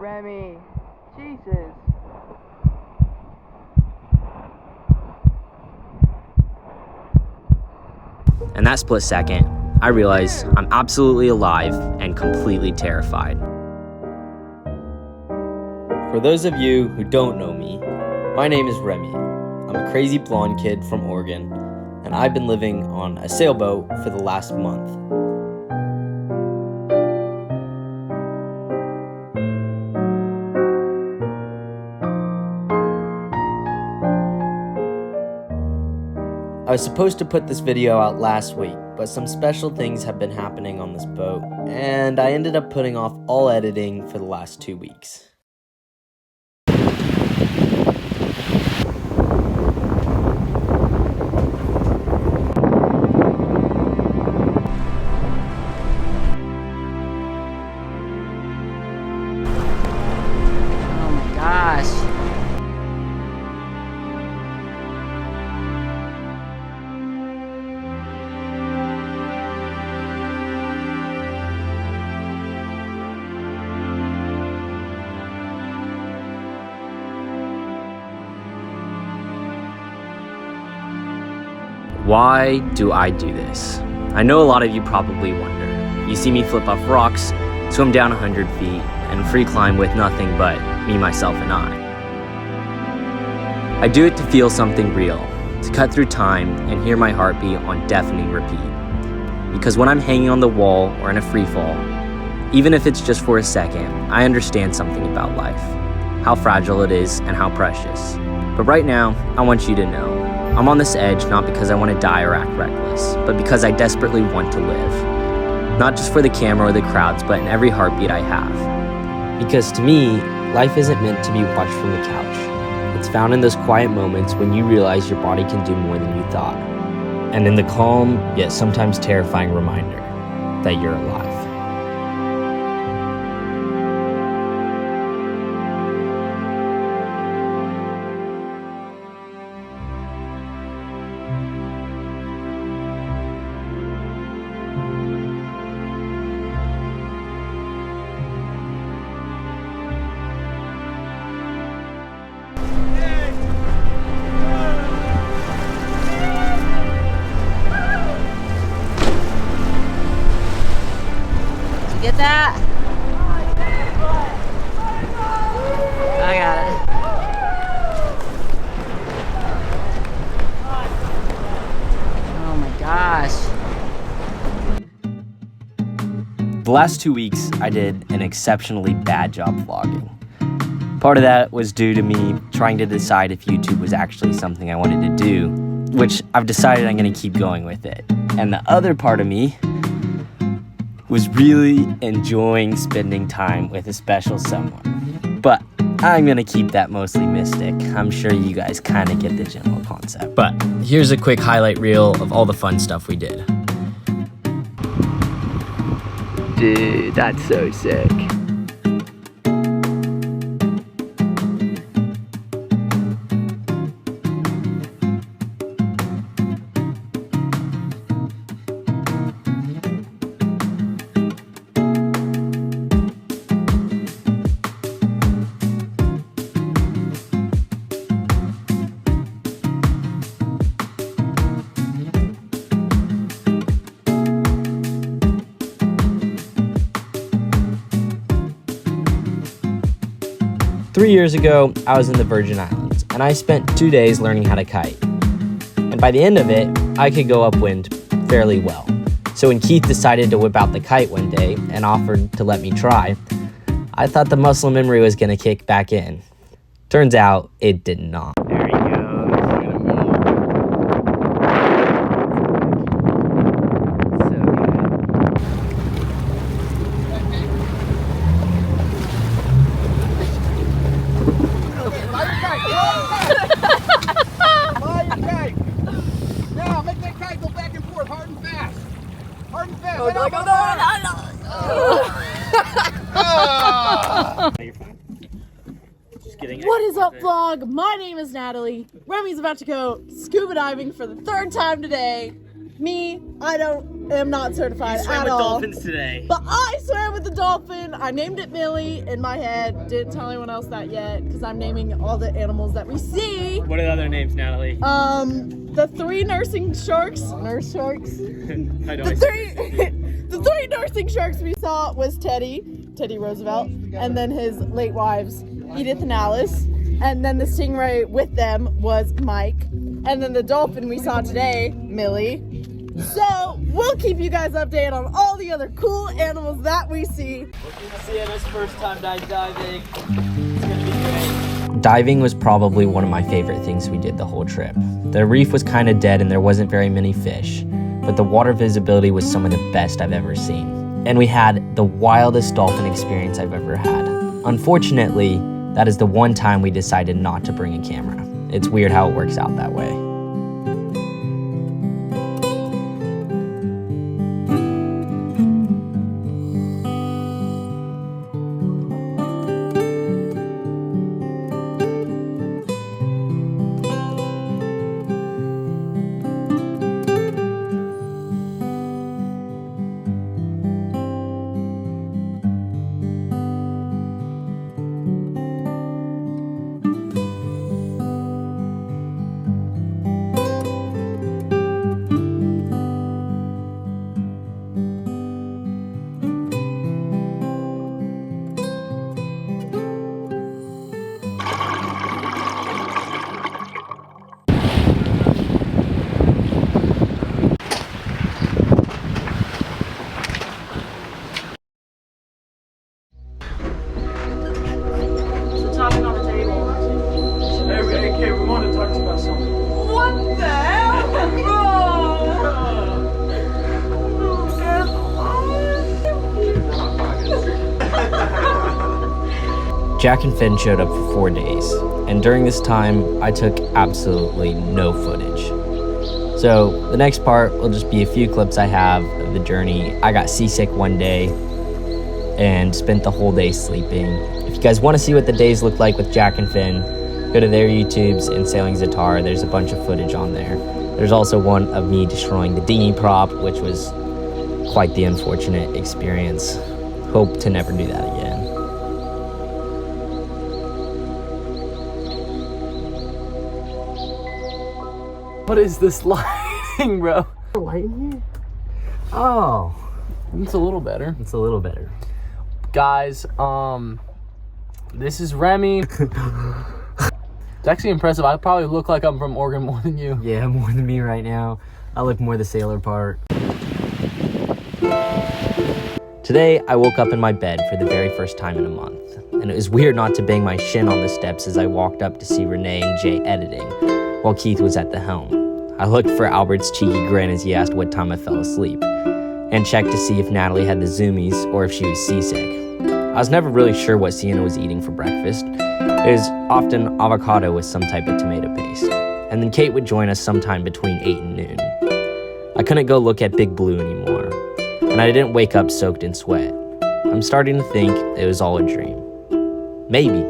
Remy, Jesus. In that split second, I realize I'm absolutely alive and completely terrified. For those of you who don't know me, my name is Remy. I'm a crazy blonde kid from Oregon, and I've been living on a sailboat for the last month. I was supposed to put this video out last week, but some special things have been happening on this boat, and I ended up putting off all editing for the last 2 weeks. Oh my gosh. Why do I do this? I know a lot of you probably wonder. You see me flip off rocks, swim down 100 feet, and free climb with nothing but me, myself, and I. I do it to feel something real, to cut through time and hear my heartbeat on deafening repeat. Because when I'm hanging on the wall or in a free fall, even if it's just for a second, I understand something about life, how fragile it is and how precious. But right now, I want you to know, I'm on this edge not because I want to die or act reckless, but because I desperately want to live. Not just for the camera or the crowds, but in every heartbeat I have. Because to me, life isn't meant to be watched from the couch. It's found in those quiet moments when you realize your body can do more than you thought. And in the calm, yet sometimes terrifying reminder that you're alive. Get that? I got it. Oh my gosh. The last 2 weeks, I did an exceptionally bad job vlogging. Part of that was due to me trying to decide if YouTube was actually something I wanted to do, which I've decided I'm going to keep going with it. And the other part of me was really enjoying spending time with a special someone. But I'm gonna keep that mostly mystic. I'm sure you guys kind of get the general concept. But here's a quick highlight reel of all the fun stuff we did. Dude, that's so sick. 3 years ago, I was in the Virgin Islands, and I spent 2 days learning how to kite. And by the end of it, I could go upwind fairly well. So when Keith decided to whip out the kite one day and offered to let me try, I thought the muscle memory was going to kick back in. Turns out, it did not. There he goes. What is up, vlog? My name is Natalie. Remy's about to go scuba diving for the 3rd time today. Me, I am not certified You swam at with all. dolphins today. But I swam with the dolphin. I named it Millie in my head. Didn't tell anyone else that yet because I'm naming all the animals that we see. What are the other names, Natalie? The 3 nursing sharks. Nurse sharks. I don't The 3 nursing sharks we saw was Teddy Roosevelt, and then his late wives, Edith and Alice. And then the stingray with them was Mike. And then the dolphin we saw today, Millie. So we'll keep you guys updated on all the other cool animals that we see. Sienna's first time diving. It's gonna be great. Diving was probably one of my favorite things we did the whole trip. The reef was kind of dead and there wasn't very many fish, but the water visibility was some of the best I've ever seen. And we had the wildest dolphin experience I've ever had. Unfortunately, that is the one time we decided not to bring a camera. It's weird how it works out that way. Hey, we want to talk to you about something. What the hell? Jack and Finn showed up for 4 days, and during this time, I took absolutely no footage. So the next part will just be a few clips I have of the journey. I got seasick one day and spent the whole day sleeping. If you guys want to see what the days look like with Jack and Finn, go to their YouTubes and Sailing Zatar. There's a bunch of footage on there. There's also one of me destroying the dinghy prop, which was quite the unfortunate experience. Hope to never do that again. What is this lighting, bro? Light in here? Oh, It's a little better. it's a little better. Guys, this is Remy. It's actually impressive. I probably look like I'm from Oregon more than you. Yeah, more than me right now. I look more the sailor part. Today, I woke up in my bed for the very first time in a month, and it was weird not to bang my shin on the steps as I walked up to see Renee and Jay editing, while Keith was at the helm. I looked for Albert's cheeky grin as he asked what time I fell asleep, and checked to see if Natalie had the zoomies or if she was seasick. I was never really sure what Sienna was eating for breakfast. It was often avocado with some type of tomato paste, and then Kate would join us sometime between 8 and noon. I couldn't go look at Big Blue anymore, and I didn't wake up soaked in sweat. I'm starting to think it was all a dream. Maybe.